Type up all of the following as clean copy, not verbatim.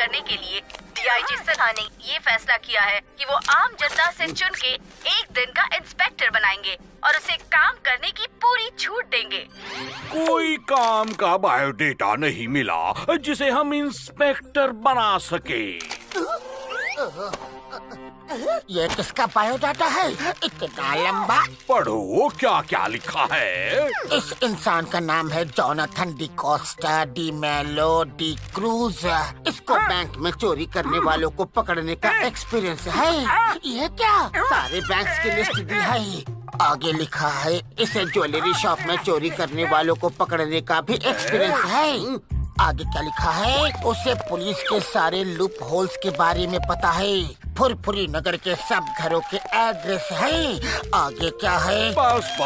करने के लिए डीआईजी सिन्हा ने ये फैसला किया है कि वो आम जनता से चुन के एक दिन का इंस्पेक्टर बनाएंगे और उसे काम करने की पूरी छूट देंगे। कोई काम का बायोडेटा नहीं मिला जिसे हम इंस्पेक्टर बना सके। ये किसका बायोडाटा है? इतना लंबा। पढ़ो क्या क्या लिखा है। इस इंसान का नाम है Jonathan D Costa D Mello D cruise. इसको बैंक में चोरी करने वालों को पकड़ने का एक्सपीरियंस है। ये क्या? सारे बैंक्स की लिस्ट दी है। आगे लिखा है इसे ज्वेलरी शॉप में चोरी करने वालों को पकड़ने का भी एक्सपीरियंस है। आगे क्या लिखा है? उसे पुलिस के सारे लूप होल्स के बारे में पता है। फुरफुरी नगर के सब घरों के एड्रेस है। आगे क्या है? बस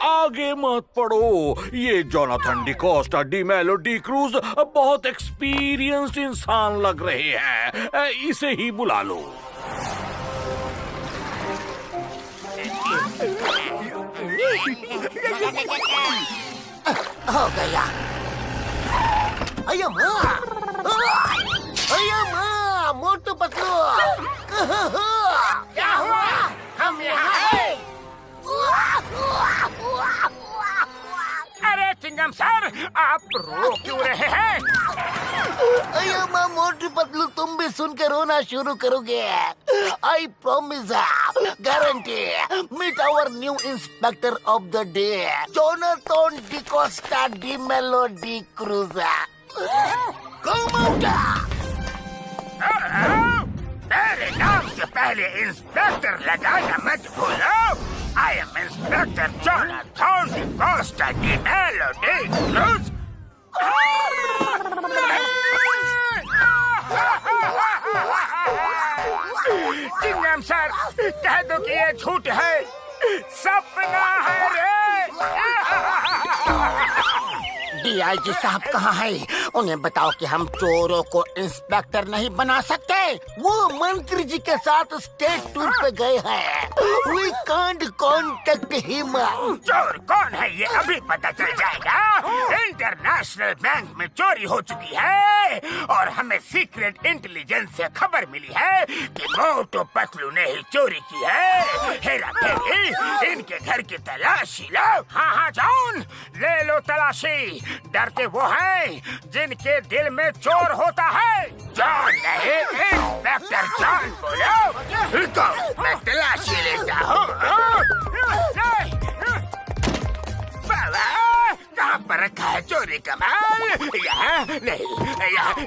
आगे मत पढ़ो। ये Jonathan D Costa D Mello D cruise बहुत एक्सपीरियंस्ड इंसान लग रहे हैं, इसे ही बुला लो। हो गया। अय्या माँ, मोटू पतलू, क्या हुआ? हम यहाँ हैं। अरे चिंगम सर, आप रो क्यों रहे हैं? अय्या माँ, मोटू पतलू, तुम भी सुन के रोना शुरू करोगे। I promise, guarantee, meet our new inspector of the day, Jonathan D Costa D Mello D Cruz. मेरे नाम से पहले इंस्पेक्टर लगाना मत भूलो। I am inspector Jonathan D Costa D Mello D Cruz. Chingam sir, कह दो कि ये झूठ है, सपना है रे। डीआईजी साहब कहाँ है? उन्हें बताओ कि हम चोरों को इंस्पेक्टर नहीं बना सकते। वो मंत्री जी के साथ स्टेट टूर पे गए हैं। We can't contact him। चोर कौन है ये अभी पता चल जाएगा। इंटरनेशनल बैंक में चोरी हो चुकी है और हमें सीक्रेट इंटेलिजेंस से खबर मिली है कि मोटू पतलू ने ही चोरी की है। हेरा फेरी, इनके घर की तलाशी लो। हाँ जॉन, ले लो तलाशी। डरते वो हैं जिनके दिल में चोर होता है। जॉन नहीं, इंस्पेक्टर जॉन बोलो। रुको, मैं तलाशी लेता हूँ। बाबा, कहाँ पर रखा है चोरी का माल? यहाँ नहीं,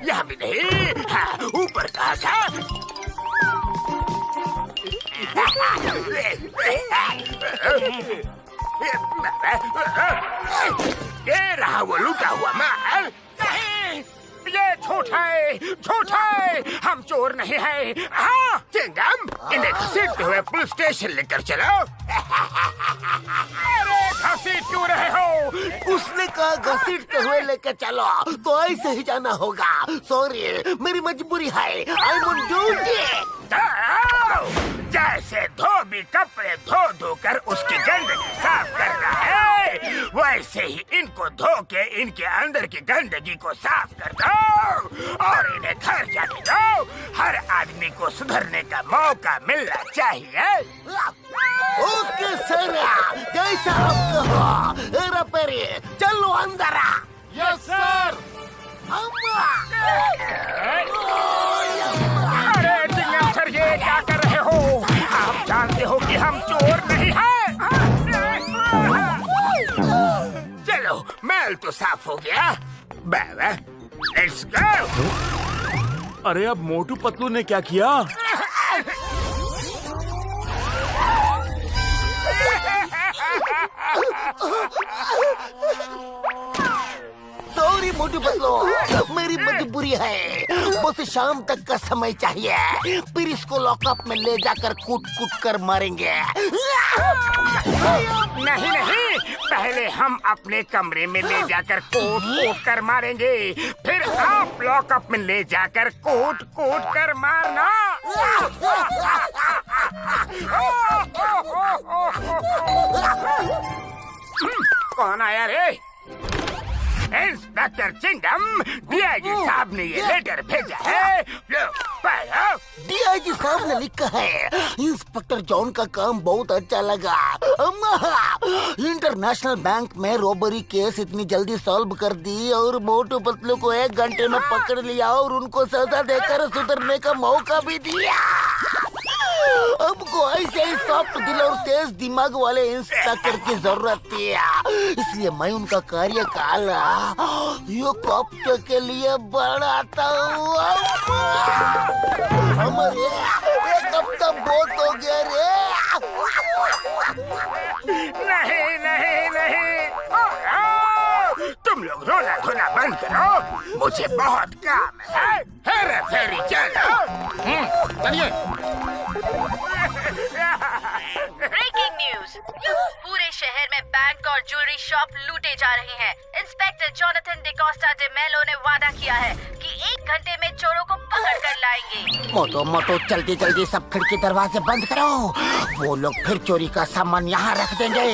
यहाँ भी नहीं। हाँ, ऊपर कहाँ था? ये रहा वो लूटा हुआ माल। नहीं, ये झूठ है, हम चोर नहीं हैं। हाँ चिंगम, इन्हें घसीटते हुए पुलिस स्टेशन लेकर चलो। अरे घसीट क्यों रहे हो? उसने कहा घसीटते हुए लेकर चलो, तो ऐसे ही जाना होगा। सॉरी, मेरी मजबूरी है। I am duty. जैसे धोबी कपड़े धो कर उसकी गंदगी साफ करता है, वैसे ही इनको धो के इनके अंदर की गंदगी को साफ कर दो और इन्हें घर जाने दो। हर आदमी को सुधरने का मौका मिलना चाहिए। ओके सर, जैसा आप कहो। हेरा फेरी, चलो अंदर। Yes sir. अरे चिंगम सर, ये क्या कर रहे हो? आप जानते हो कि हम चोर नहीं हैं। चलो, मैल तो साफ हो गया। बाबा, लेट्स गो। अरे अब मोटू पतलू ने क्या किया? सॉरी मोटू पतलू, मेरी मजबूरी है। बस शाम तक का समय चाहिए, फिर इसको लॉकअप में ले जाकर कूट कर मारेंगे। नहीं, पहले हम अपने कमरे में ले जाकर कोट कर मारेंगे, फिर आप लॉकअप में ले जाकर कोट कर मारना। कौन आया रे? इंस्पेक्टर चिंगम, डीआईजी साहब ने ये लेटर भेजा है। लो पढ़ो। डीआईजी साहब ने लिखा है, इंस्पेक्टर जॉन का काम बहुत अच्छा लगा। इंटरनेशनल बैंक में रॉबरी केस इतनी जल्दी सॉल्व कर दी और मोटू पतलू को 1 घंटे में पकड़ लिया और उनको सजा देकर सुधरने का मौका भी दिया। अब को ऐसे ही सॉफ्ट दिल और तेज दिमाग वाले इंस्पेक्टर की जरूरत थी, इसलिए मैं उनका कार्यकाल हेलीकॉप्टर के लिए बढ़ाता हूँ। हमारे एक हफ्ता बहुत हो गया रे। नहीं नहीं नहीं, तुम लोग रोना धोना बंद करो, मुझे बहुत काम है। हेरा फेरी चलो। चलिए। ब्रेकिंग न्यूज, पूरे शहर में बैंक और ज्वेलरी शॉप लूटे जा रहे हैं। इंस्पेक्टर जोनाथन डिकोस्टा डे मेलो ने वादा किया है कि 1 घंटे में चोरों को पकड़ कर लाएंगे। मोटो मोटो जल्दी जल्दी सब खिड़की दरवाजे बंद करो, वो लोग फिर चोरी का सामान यहाँ रख देंगे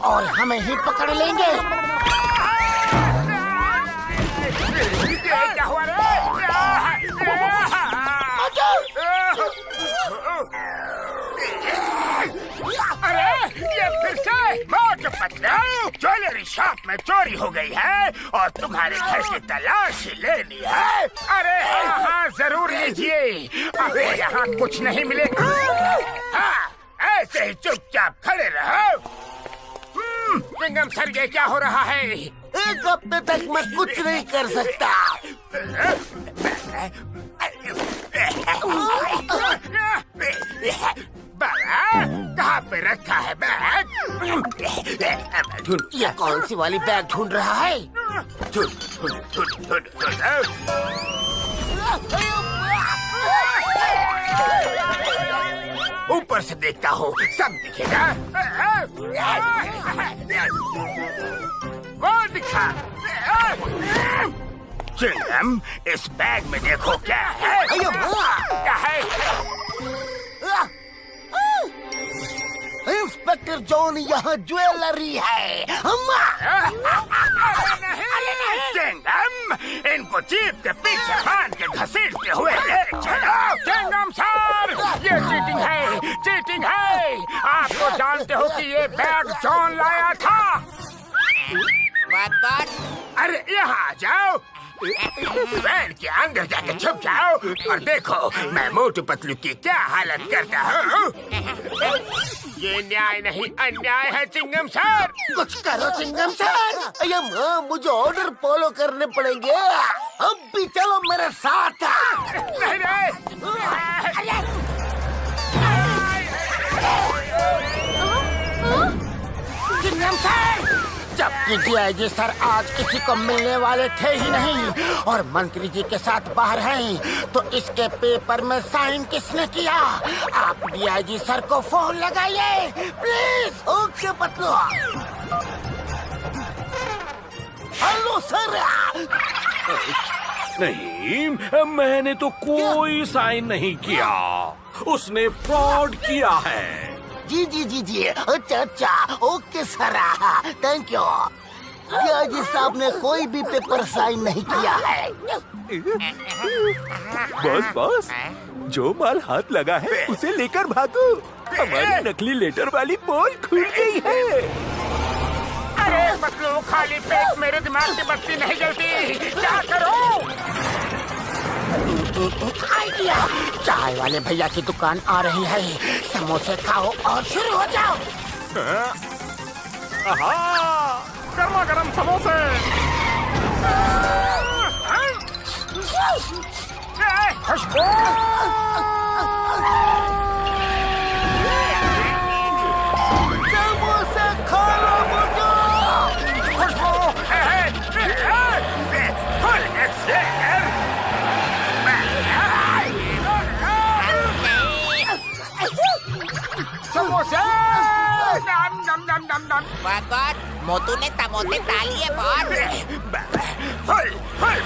और हमें ही पकड़ लेंगे। क्या हुआ रे? अरे ये फिर से मोटू पतलू, ज्वेलरी शॉप में चोरी हो गई है और तुम्हारे घर की तलाशी लेनी है। अरे हाँ जरूर लीजिए, अबे यहाँ कुछ नहीं मिलेगा। हाँ, ऐसे ही चुपचाप खड़े रहो। चिंगम सर, ये क्या हो रहा है? 1 हफ्ते तक मैं कुछ नहीं कर सकता। बाबा, कहाँ पे रखा है बैग? ये कौन सी वाली बैग ढूंढ रहा है? ऊपर से देखता हूँ, सब दिखेगा। वो दिखा। चिंगम, इस बैग में देखो क्या है? क्या है? इंस्पेक्टर जॉन, यहाँ ज्वेलरी है। चिंगम, इनको जीप के पीछे बांध के घसीटते हुए ले चलो। चिंगम सर, ये चीटिंग है, चीटिंग है। आप तो जानते हो कि ये बैग जॉन लाया था। अरे यहाँ आ जाओ, वैन के अंदर जाके छुप जाओ और देखो मैं मोटू पतलू की क्या हालत करता हूँ। ये न्याय नहीं, अन्याय है चिंगम सर। कुछ करो चिंगम सर। अये माँ, मुझे ऑर्डर फॉलो करने पड़ेंगे। अब भी चलो मेरे साथ। नहीं नहीं। चिंगम सर, जबकि डीआईजी सर आज किसी को मिलने वाले थे ही नहीं और मंत्री जी के साथ बाहर हैं, तो इसके पेपर में साइन किसने किया? आप डीआईजी सर को फोन लगाइए please. Okay Patlu. Hello sir. नहीं, मैंने तो कोई साइन नहीं किया, उसने फ्रॉड किया है। जी जी जी जी, अच्छा अच्छा, okay sir, thank you. DIG साहब ने कोई भी पेपर साइन नहीं किया है। बॉस, जो माल हाथ लगा है उसे लेकर भागो, हमारी नकली लेटर वाली पोल खुल गई है। अरे पतलू, खाली पेट मेरे दिमाग की बत्ती नहीं जलती, क्या करूं? आइडिया, चाय वाले भैया की दुकान आ रही है, समोसे खाओ और शुरू हो जाओ। गर्मा गर्म समोसे। खुशबू। समोसे खा लो मुझे। खुशबू। समोसे। नम नम नम नम नम। मोटू ने तमोते डालिए बहुत। फुल फुल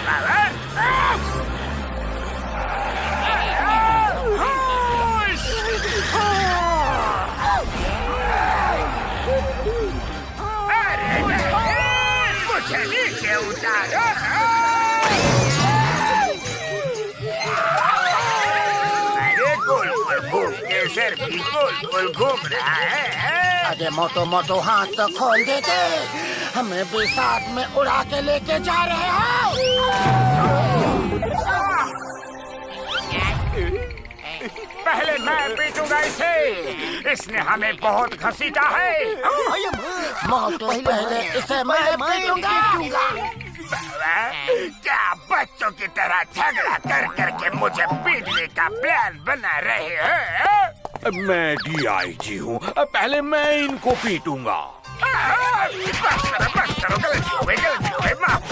मुझे नीचे उतार भूख के सिर भी गोल गोल घूम रहा है। अरे मोटो मोटो हाथ तो खोल देते, हमें भी साथ में उड़ा के लेके जा रहे हो। पहले मैं पीटूंगा इसे, इसने हमें बहुत घसीटा है। मोटो पहले इसे मैं पीटूंगा। क्या बच्चों की तरह झगड़ा कर करके मुझे पीटने का प्लान बना रहे हैं? मैं DIG हूँ, पहले मैं इनको पीटूंगा। बस करो, गलती हो गई, माफ